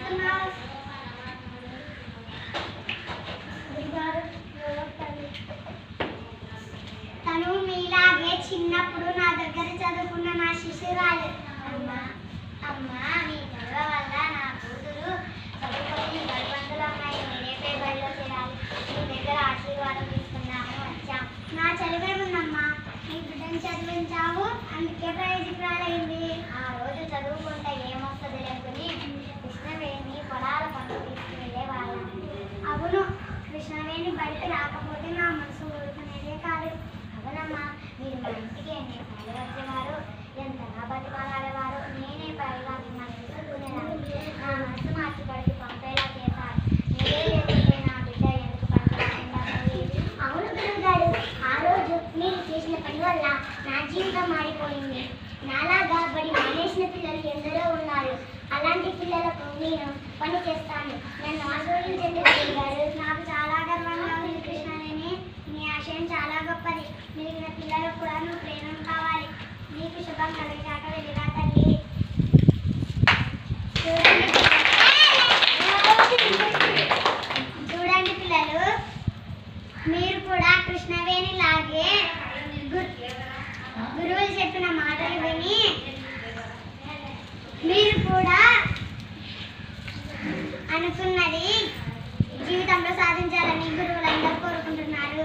చేస్తున్నావు? తను మీలాగే చిన్నప్పుడు నా దగ్గర చదువుకున్న నా శిష్యురాలు. అమ్మా మీ చదువు వల్ల నా కూతురు చదువుకొని బలవంతులు అమ్మాయి రేపే బడిలో చేరాలి. మీ దగ్గర ఆశీర్వాదం తీసుకున్నాము వచ్చాం. నా చదివేముందమ్మా, నీ బిడ్డను చదివించావు, అందుకే ప్రయోజకురాలైంది. ఆ రోజు చదువుకుంటే ఏమొస్తుంది లేకుని కృష్ణవేణి పొలాల పనులు తీసుకునే వాళ్ళం. అవును, కృష్ణవేణి బడికి రాకపోతే నా మనసు ఊరుకునేదే కాదు. అవునమ్మా, మీరు మా ఇంటికి ఎన్ని పనులు వచ్చేవారు, ఎంతగా బతిమాలాడేవారు. నేనే పైగా మిమ్మల్ని చూసుకునేదాన్ని. నా మనసు మార్చి బడికి పంపేలా చేశారు. మీరే లేకుంటే నా బిడ్డ ఎందుకు పనికిరాకుండా పోయేది? అవును గురువుగారు, ఆ రోజు మీరు చేసిన పని వల్ల నా జీవితం మారిపోయింది. నాలాగా బడి మానేసిన పిల్లలు ఎందరో ఉన్నారు. అలాంటి పిల్లలకు నేను పని చేస్తాను. నన్ను ఆశీర్వదించండి గురువుగారు. నాకు చాలా గర్వంగా ఉంది కృష్ణవేణి. నీ ఆశయం చాలా గొప్పది. మిగిలిన పిల్లలకు కూడా నువ్వు ప్రేరణ కావాలి. నీకు శుభం కలిగాక వెళ్ళిరా తల్లి. చూడండి పిల్లలు, మీరు కూడా కృష్ణవేణి లాగే గురువులు చెప్పిన మాటలు విని మీరు కూడా అనుకున్నది జీవితంలో సాధించాలని గురువులందరూ కోరుకుంటున్నారు.